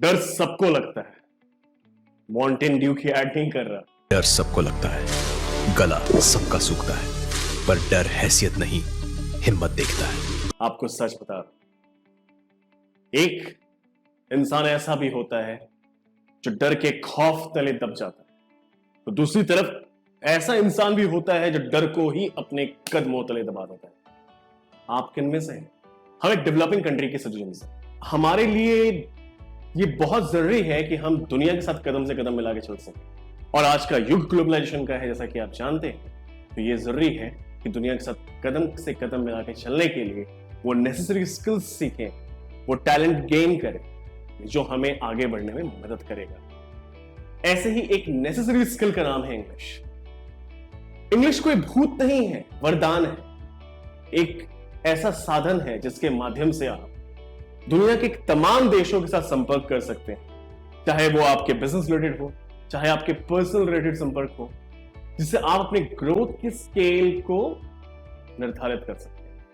डर सबको लगता है, माउंटेन ड्यू की ऐड नहीं कर रहा। डर सबको लगता है, गला सबका सूखता है, पर डर हैसियत नहीं हिम्मत देखता है। आपको सच बता रहा, एक इंसान ऐसा भी होता है जो डर के खौफ तले दब जाता है, तो दूसरी तरफ ऐसा इंसान भी होता है जो डर को ही अपने कदमों तले दबा देता है। आप किन में से हैं? हम एक डेवलपिंग कंट्री के सिटीजन हैं। हमारे लिए ये बहुत जरूरी है कि हम दुनिया के साथ कदम से कदम मिला के चल सकें, और आज का युग ग्लोबलाइजेशन का है, जैसा कि आप जानते हैं। तो ये जरूरी है कि दुनिया के साथ कदम से कदम मिला के चलने के लिए वो नेसेसरी स्किल्स सीखें, वो टैलेंट गेन करें जो हमें आगे बढ़ने में मदद करेगा। ऐसे ही एक नेसेसरी स्किल का नाम है इंग्लिश। इंग्लिश कोई भूत नहीं है, वरदान है। एक ऐसा साधन है जिसके माध्यम से आप दुनिया के तमाम देशों के साथ संपर्क कर सकते हैं, चाहे वो आपके बिजनेस रिलेटेड हो, चाहे आपके पर्सनल रिलेटेड संपर्क हो, जिससे आप अपने ग्रोथ के स्केल को निर्धारित कर सकते हैं।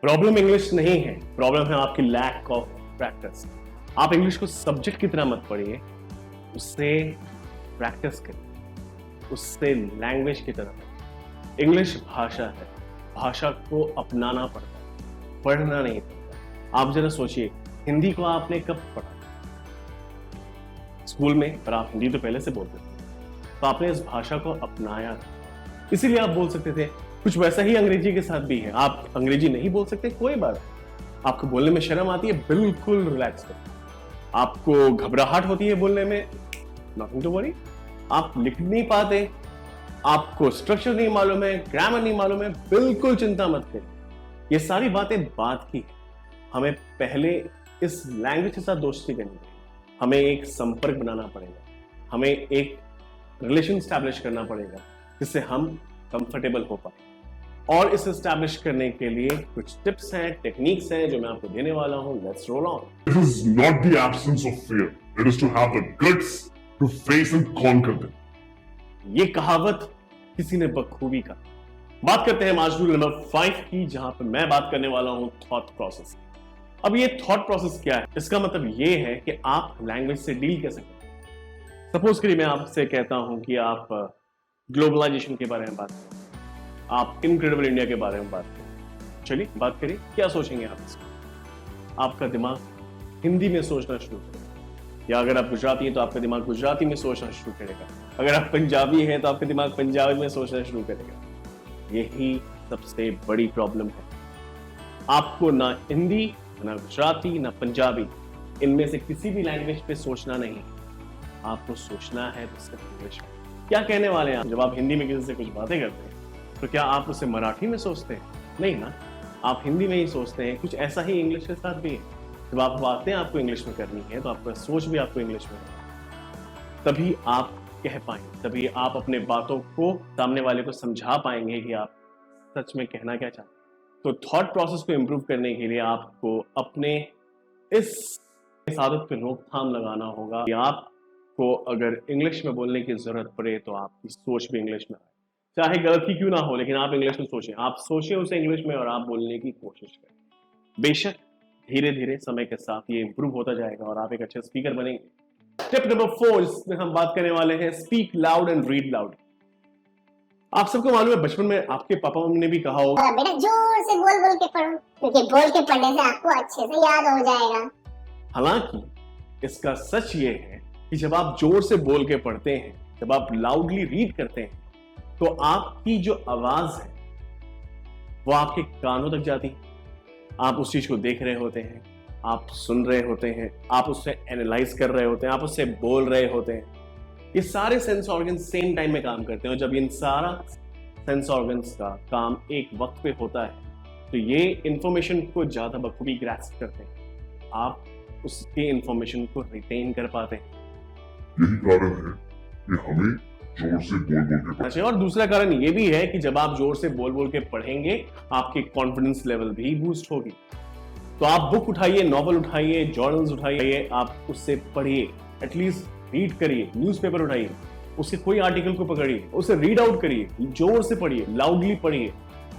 प्रॉब्लम इंग्लिश नहीं है, प्रॉब्लम है आपकी लैक ऑफ प्रैक्टिस। आप इंग्लिश को सब्जेक्ट की तरह मत पढ़िए, उससे प्रैक्टिस करिए, उससे लैंग्वेज की तरह। इंग्लिश भाषा है, भाषा को अपनाना पड़ता है, पढ़ना नहीं पड़ता। आप जरा सोचिए, हिंदी को आपने कब पढ़ा? स्कूल में, पर आप हिंदी तो पहले से बोलते थे, तो आपने इस भाषा को अपनाया, इसीलिए आप बोल सकते थे। कुछ वैसा ही अंग्रेजी के साथ भी है। आप अंग्रेजी नहीं बोल सकते, कोई बात, आपको बोलने में शर्म आती है, बिल्कुल रिलैक्स करो। आपको घबराहट होती है बोलने में, नथिंग टू वरी। आप लिख नहीं पाते, आपको स्ट्रक्चर नहीं मालूम है, ग्रामर नहीं मालूम है, बिल्कुल चिंता मत करिए। ये सारी बातें बात की है। हमें पहले इस लैंग्वेज के साथ दोस्ती करनी पड़ेगी, हमें एक संपर्क बनाना पड़ेगा, हमें एक रिलेशन स्टैब्लिश करना पड़ेगा जिससे हम कंफर्टेबल हो पाए। और इसे स्टैब्लिश करने के लिए कुछ टिप्स हैं, टेक्निक्स हैं जो मैं आपको देने वाला हूं। Let's roll on. It is not the absence of fear. It is to have the guts to face and conquer them. ये कहावत किसी ने बखूबी कहा। बात करते हैं मॉड्यूल नंबर 5 की, जहां पर मैं बात करने वाला हूं थॉट प्रोसेस। अब ये थॉट प्रोसेस क्या है? इसका मतलब ये है कि आप लैंग्वेज से डील कैसे करते हैं। सपोज करिए मैं आपसे कहता हूं कि आप ग्लोबलाइजेशन के बारे में बात करें, आप इनक्रेडिबल इंडिया के बारे में बात करें। चलिए बात करिए, क्या सोचेंगे आप इसमें? आपका दिमाग हिंदी में सोचना शुरू करेगा, या अगर आप गुजराती हैं तो आपका दिमाग गुजराती में सोचना शुरू करेगा, अगर आप पंजाबी हैं तो आपका दिमाग पंजाबी में सोचना शुरू करेगा। यही सबसे बड़ी प्रॉब्लम है। आपको ना हिंदी, ना गुजराती, ना पंजाबी, इनमें से किसी भी लैंग्वेज पे सोचना नहीं, आपको सोचना है सिर्फ इंग्लिश में। क्या कहने वाले हैं आप? जब आप हिंदी में किसी से कुछ बातें करते हैं तो क्या आप उसे मराठी में सोचते हैं? नहीं ना, आप हिंदी में ही सोचते हैं। कुछ ऐसा ही इंग्लिश के साथ भी है। जब आप बातें आपको इंग्लिश में करनी है तो आपका सोच भी आपको इंग्लिश में है, तभी आप कह पाएंगे, तभी आप अपने बातों को सामने वाले को समझा पाएंगे कि आप सच में कहना क्या चाहते हैं। तो थॉट प्रोसेस को इंप्रूव करने के लिए आपको अपने इस आदत पे रोकथाम लगाना होगा कि आपको अगर इंग्लिश में बोलने की जरूरत पड़े तो आपकी सोच भी इंग्लिश में आए, चाहे गलत ही क्यों ना हो, लेकिन आप इंग्लिश में सोचें। आप सोचें उसे इंग्लिश में और आप बोलने की कोशिश करें। बेशक धीरे धीरे समय के साथ ये इंप्रूव होता जाएगा और आप एक अच्छे स्पीकर बनेंगे। टिप नंबर 4, इसमें हम बात करने वाले हैं speak loud and read loud. आप सबको मालूम है, बचपन में आपके पापा मम्मी ने भी कहा होगा, बेटा जोर से बोल बोल के पढ़ो, क्योंकि बोल के पढ़ने से आपको अच्छे से याद हो जाएगा। हालांकि इसका सच ये है कि जब आप जोर से बोल के पढ़ते हैं, जब आप लाउडली रीड करते हैं, तो आपकी जो आवाज है वो आपके कानों तक जाती है। आप उस चीज को देख रहे होते हैं, आप सुन रहे होते हैं, आप उससे एनालाइज कर रहे होते हैं, आप उससे बोल रहे होते हैं। ये सारे सेंस ऑर्गन्स सेम टाइम में काम करते हैं, और जब इन सारा सेंस ऑर्गन्स का काम एक वक्त पे होता है तो ये इंफॉर्मेशन को ज्यादा बखूबी ग्रैस्प करते हैं। आप उसके इंफॉर्मेशन को रिटेन कर पाते हैं। यही कारण है कि हमें जोर से बोल बोल के अच्छा, और दूसरा कारण ये भी है कि जब आप जोर से बोल बोल के पढ़ेंगे, आपकी कॉन्फिडेंस लेवल भी बूस्ट होगी। तो आप बुक उठाइए, नॉवल उठाइए, जर्नल्स उठाइए, आप उससे पढ़िए, एटलीस्ट रीड करिए। न्यूज़पेपर उठाइए, उसके कोई आर्टिकल को पकड़िए, उसे रीड आउट करिए, जोर से पढ़िए, लाउडली पढ़िए।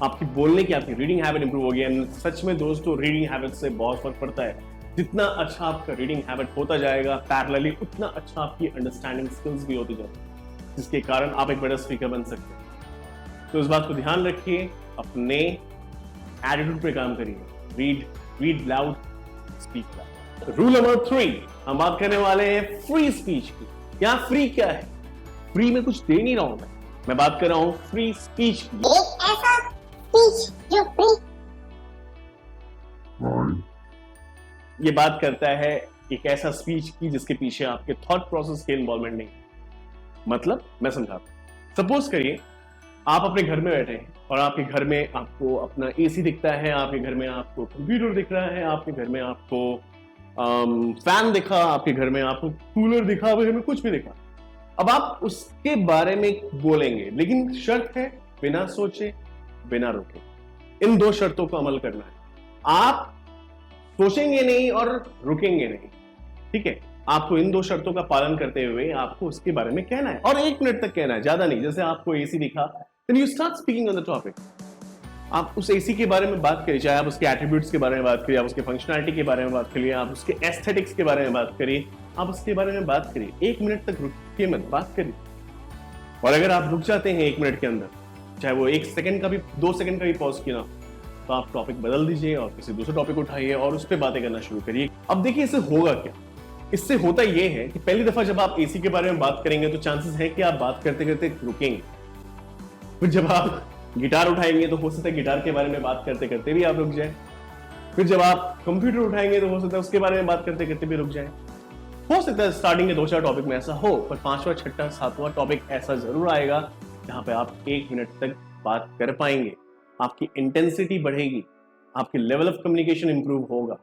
आपकी बोलने की, आपकी रीडिंग हैबिट इंप्रूव होगी। एंड सच में दोस्तों, रीडिंग हैबिट से बहुत फर्क पड़ता है। जितना अच्छा आपका रीडिंग हैबिट होता जाएगा, पैरेलली उतना अच्छा आपकी अंडरस्टैंडिंग स्किल्स भी होती जाएगी, जिसके कारण आप एक बड़ा स्पीकर बन सकते हैं। तो इस बात को ध्यान रखिए, अपने एटीट्यूड पे काम करिए। Read loud, speak loud. Rule number 3, हम बात करने वाले हैं फ्री स्पीच की। क्या फ्री क्या है? फ्री में कुछ दे नहीं रहा हूं मैं बात कर रहा हूं फ्री स्पीच की। एक ऐसा स्पीच जो फ्री ये बात करता है एक ऐसा स्पीच की जिसके पीछे आपके थॉट प्रोसेस के इन्वॉल्वमेंट नहीं। मतलब मैं समझाता हूं। सपोज करिए आप अपने घर में बैठे हैं और आपके घर में आपको अपना एसी दिखता है, आपके घर में आपको कंप्यूटर दिख रहा है, आपके घर में आपको फैन दिखा, आपके घर में आपको कूलर दिखा, आपके घर में कुछ भी दिखा। अब आप उसके बारे में बोलेंगे, लेकिन शर्त है बिना सोचे बिना रुके। इन 2 शर्तों को अमल करना है। आप सोचेंगे नहीं और रुकेंगे नहीं, ठीक है? आपको इन 2 शर्तों का पालन करते हुए आपको उसके बारे में कहना है, और 1 मिनट तक कहना है, ज्यादा नहीं। जैसे आपको एसी दिखा, then you start speaking on the topic. आप उस एसी के बारे में बात करिए, चाहे आप उसके एट्रीब्यूट्स के बारे में बात करिए, आप उसके फंक्शनैलिटी के बारे में बात करिए, आप उसके एस्थेटिक्स के बारे में बात करिए, आप उसके बारे में बात करिए। 1 मिनट तक रुकिए मत, बात करिए। और अगर आप रुक जाते हैं 1 मिनट के अंदर, चाहे वो 1 सेकंड का भी, 2 सेकंड का भी पॉज किया, तो आप टॉपिक बदल दीजिए और किसी दूसरे टॉपिक उठाइए और उस पर बातें करना शुरू करिए। अब देखिए इससे होगा क्या। इससे होता यह है कि पहली दफा जब आप एसी के बारे में बात करेंगे तो चांसेस है कि आप बात करते करते रुकेंगे। फिर जब आप गिटार उठाएंगे तो हो सकता है गिटार के बारे में बात करते करते भी आप रुक जाए। फिर जब आप कंप्यूटर उठाएंगे तो हो सकता है उसके बारे में बात करते करते भी रुक जाए। हो सकता है स्टार्टिंग के 2-4 टॉपिक में ऐसा हो, पर 5वां, 6वां, 7वां टॉपिक ऐसा जरूर आएगा जहां पे आप 1 मिनट तक बात कर पाएंगे। आपकी इंटेंसिटी बढ़ेगी, आपकी लेवल ऑफ कम्युनिकेशन इंप्रूव होगा,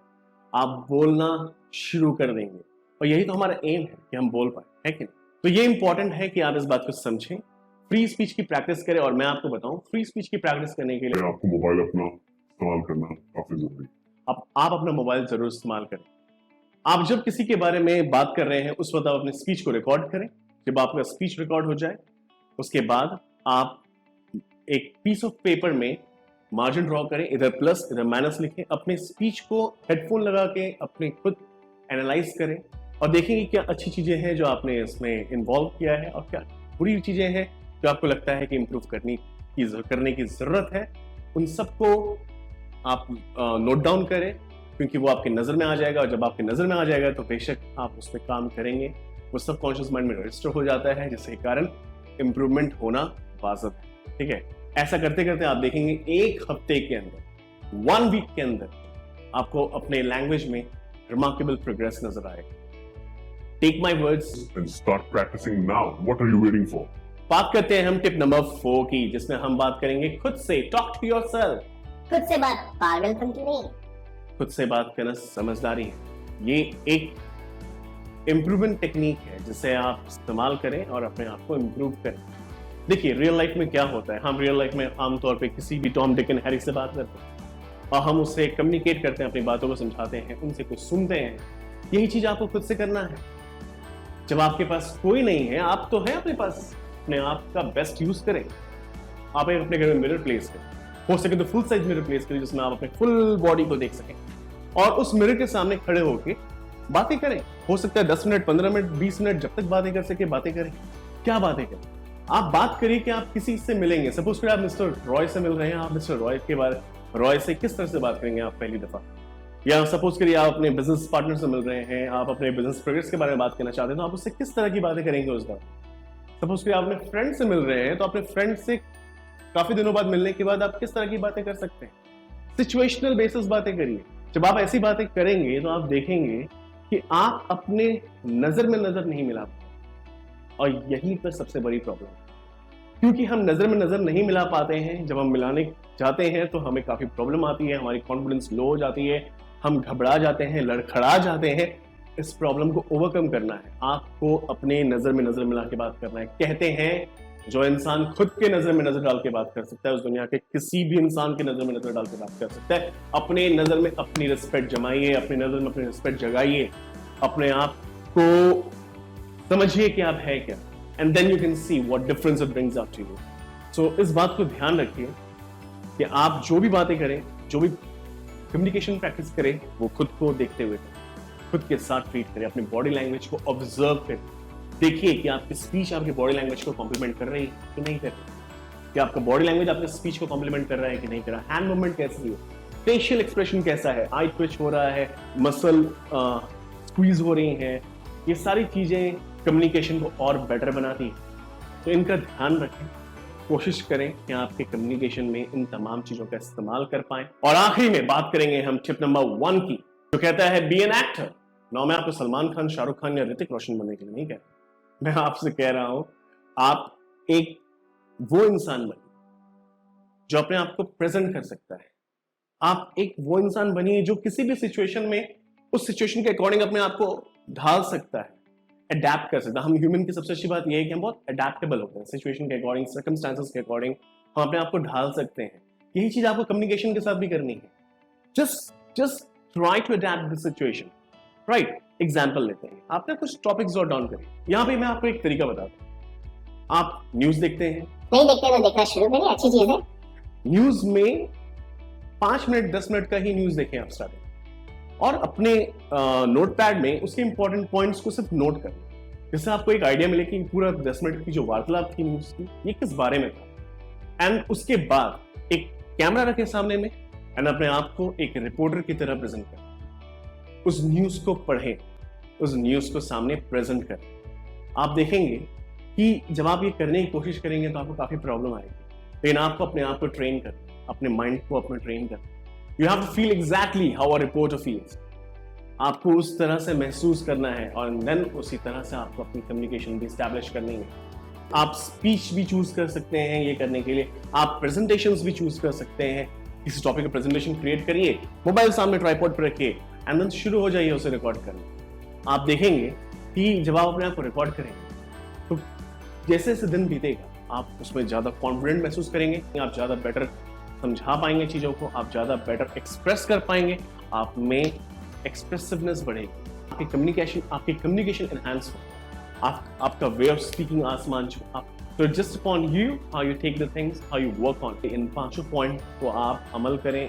आप बोलना शुरू कर देंगे। और यही तो हमारा एम है कि हम बोल पाए, है कि नहीं? तो ये इंपॉर्टेंट है कि आप इस बात को समझें, फ्री स्पीच की प्रैक्टिस करें। और मैं आपको बताऊं, फ्री स्पीच की प्रैक्टिस करने के लिए आपको मोबाइल अपना इस्तेमाल करना काफी जरूरी है। आप अपना मोबाइल जरूर इस्तेमाल करें। आप जब किसी के बारे में बात कर रहे हैं उस वक्त आप अपनी स्पीच को रिकॉर्ड करें। जब आपका स्पीच रिकॉर्ड हो जाए उसके बाद आप एक पीस ऑफ पेपर में मार्जिन ड्रॉ करें, इधर प्लस इधर माइनस लिखें। अपने स्पीच को हेडफोन लगा के अपने खुद एनालाइज करें और देखेंगे क्या अच्छी चीजें हैं जो आपने इसमें इन्वॉल्व किया है और क्या बुरी चीजें हैं जो आपको लगता है कि इंप्रूव करने की जरूरत है। उन सबको आप नोट डाउन करें, क्योंकि वो आपकी नजर में आ जाएगा और जब आपकी नजर में आ जाएगा तो बेशक आप उस पर काम करेंगे। वो सब कॉन्शियस माइंड में रजिस्टर हो जाता है, जिसके कारण इंप्रूवमेंट होना वाजिब है। ठीक है, ऐसा करते करते आप देखेंगे 1 हफ्ते के अंदर, 1 वीक के अंदर आपको अपने लैंग्वेज में रिमार्केबल प्रोग्रेस नजर आएगा। Take my words And start practicing now. What are you waiting for? बात करते हैं हम टिप नंबर 4 की, जिसमें हम बात करेंगे खुद से। Talk to yourself. खुद से बात पागलपन की नहीं, खुद से बात करना समझदारी है। ये एक इम्प्रूवमेंट टेक्निक है जिसे आप इस्तेमाल करें और अपने आप को इम्प्रूव करें। देखिए रियल लाइफ में क्या होता है, हम रियल लाइफ में आमतौर पे किसी भी टॉम डिक एंड हैरी से बात करते हैं और हम उससे कम्युनिकेट करते हैं, अपनी बातों को समझाते हैं, उनसे कुछ सुनते हैं। यही चीज आपको खुद से करना है। जब आपके पास कोई नहीं है, आप तो है अपने पास, अपने आप का बेस्ट यूज करें। आप अपने घर में मिरर प्लेस करें, हो सके तो फुल साइज मिरर प्लेस करें जिसमें आप अपने फुल बॉडी को देख सकें और उस मिरर के सामने खड़े होकर बातें करें। हो सकता है 10 मिनट, 15 मिनट, 20 मिनट, जब तक बातें कर सके बातें करें। क्या बातें करें? आप बात करिए कि आप किसी से मिलेंगे। सपोज करिए आप मिस्टर रॉय से मिल रहे हैं, आप मिस्टर रॉय से किस तरह से बात करेंगे आप पहली दफा? या सपोज करिए आप अपने बिजनेस पार्टनर से मिल रहे हैं, आप अपने बिजनेस प्रोग्रेस के बारे में बात करना चाहते हैं, तो आप उससे किस तरह की बातें करेंगे उस दौरान? सपोज करिए आप अपने फ्रेंड से मिल रहे हैं, तो अपने फ्रेंड से काफी दिनों बाद मिलने के बाद आप किस तरह की बातें कर सकते हैं? सिचुएशनल बेसिस बातें करिए। जब आप ऐसी बातें करेंगे तो आप देखेंगे कि आप अपने नजर में नजर नहीं मिला पाते, और यही पर सबसे बड़ी प्रॉब्लम है। क्योंकि हम नजर में नजर नहीं मिला पाते हैं, जब हम मिलाने जाते हैं तो हमें काफी प्रॉब्लम आती है, हमारी कॉन्फिडेंस लो हो जाती है, हम घबरा जाते हैं, लड़खड़ा जाते हैं। इस प्रॉब्लम को ओवरकम करना है, आपको अपने नजर में नजर मिला के बात करना है। कहते हैं जो इंसान खुद के नजर में नजर डाल के बात कर सकता है, उस दुनिया के किसी भी इंसान के नजर में नजर डाल के बात कर सकता है। अपने नजर में अपनी रिस्पेक्ट जमाइए, अपनी नजर में अपनी रिस्पेक्ट जगाइए, अपने आप को समझिए कि आप है क्या, and then you can see what difference it brings out to you. So इस बात को ध्यान रखिए कि आप जो भी बातें करें, जो भी कम्युनिकेशन प्रैक्टिस करें, वो खुद को देखते हुए करें। खुद के साथ ट्रीट करें, अपनी बॉडी लैंग्वेज को ऑब्जर्व करें, देखिए कि आपकी स्पीच आपकी बॉडी लैंग्वेज को कॉम्प्लीमेंट कर रही है कि नहीं कर रही, कि आपका बॉडी लैंग्वेज आपके स्पीच को कॉम्प्लीमेंट कर रहा है कि नहीं कर रहा, हैंड मूवमेंट कैसी है, फेशियल एक्सप्रेशन कैसा है, आई ट्विच हो रहा है, मसल स्क्वीज हो रही हैं, ये सारी चीजें कम्युनिकेशन को और बेटर बनाती हैं। तो इनका ध्यान रखें, कोशिश करें कि आपके कम्युनिकेशन में इन तमाम चीजों का इस्तेमाल कर पाएं। और आखिरी में बात करेंगे हम टिप नंबर 1 की, जो कहता है बी एन एक्टर। ना मैं आपको सलमान खान, शाहरुख खान या ऋतिक रोशन बनने के लिए नहीं कह रहा, मैं आपसे कह रहा हूं आप एक वो इंसान बनिए जो अपने आप को प्रेजेंट कर सकता है। आप एक वो इंसान बनिए जो किसी भी सिचुएशन में उस सिचुएशन के अकॉर्डिंग अपने आप को ढाल सकता है, अडेप्ट कर सकता है। हम ह्यूमन की सबसे अच्छी बात यह है कि हम बहुत अडेप्टेबल होते हैं, सिचुएशन के अकॉर्डिंग, सर्कमस्टांसेस के अकॉर्डिंग हम अपने आप को ढाल सकते हैं। यही चीज आपको कम्युनिकेशन के साथ भी करनी है। Just try to adapt the situation, right. Example लेते हैं, आपने कुछ टॉपिक्स नोट डाउन करें। यहां पे मैं आपको एक तरीका बताता हूं। आप न्यूज देखते हैं? नहीं देखते तो देखना शुरू करिए, अच्छी चीज है। न्यूज में 5 मिनट 10 मिनट का ही न्यूज देखें आप स्टार्टिंग, और अपने नोटपैड में उसके इंपॉर्टेंट पॉइंट्स को सिर्फ नोट करें, जिससे आपको एक आइडिया मिले कि पूरा 10 मिनट की जो वार्तालाप थी न्यूज की, ये किस बारे में था। एंड उसके बाद एक कैमरा रखें सामने में एंड अपने आप को एक रिपोर्टर की तरह प्रेजेंट करें। उस न्यूज को पढ़ें, उस न्यूज को सामने प्रेजेंट करें। आप देखेंगे कि जब आप ये करने की कोशिश करेंगे तो आपको काफी प्रॉब्लम आएगी, लेकिन आपको अपने आप को ट्रेन करें, अपने माइंड को अपना ट्रेन करें। You have to feel exactly how a reporter feels. आपको उस तरह से महसूस करना है और देन उसी तरह से आपको अपनी कम्युनिकेशन भी एस्टैब्लिश करनी है। आप स्पीच भी चूज कर सकते हैं ये करने के लिए, आप प्रेजेंटेशंस भी चूज कर सकते हैं। किसी टॉपिक का प्रेजेंटेशन क्रिएट करिए, मोबाइल सामने ट्राइपॉड पर रखिए एंड देन शुरू हो जाइए उसे रिकॉर्ड करना। आप देखेंगे कि जब आप अपने आप को रिकॉर्ड करेंगे तो जैसे जैसे दिन बीतेगा आप उसमें ज़्यादा कॉन्फिडेंट महसूस करेंगे, आप ज़्यादा बेटर समझा पाएंगे चीज़ों को, आप ज़्यादा बेटर एक्सप्रेस कर पाएंगे, आप में एक्सप्रेसिवनेस बढ़ेगी, आपकी कम्युनिकेशन एनहांस हो, आपका वे ऑफ स्पीकिंग आसमान छू। तो just upon you how you take the things, how you work on. इन 5 पॉइंट को आप अमल करें,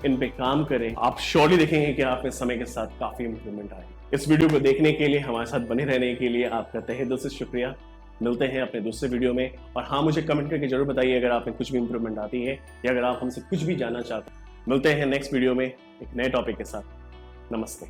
इन पे काम करें, आप श्योरली देखेंगे कि आप इस समय के साथ काफी इंप्रूवमेंट आएगी। इस वीडियो को देखने के लिए, हमारे साथ बने रहने के लिए आपका तहे दिल से शुक्रिया। मिलते हैं अपने दूसरे वीडियो में, और हाँ, मुझे कमेंट करके जरूर बताइए अगर आप में कुछ भी इंप्रूवमेंट आती है या अगर आप हमसे कुछ भी जानना चाहते हैं। मिलते हैं नेक्स्ट वीडियो में एक नए टॉपिक के साथ। नमस्ते।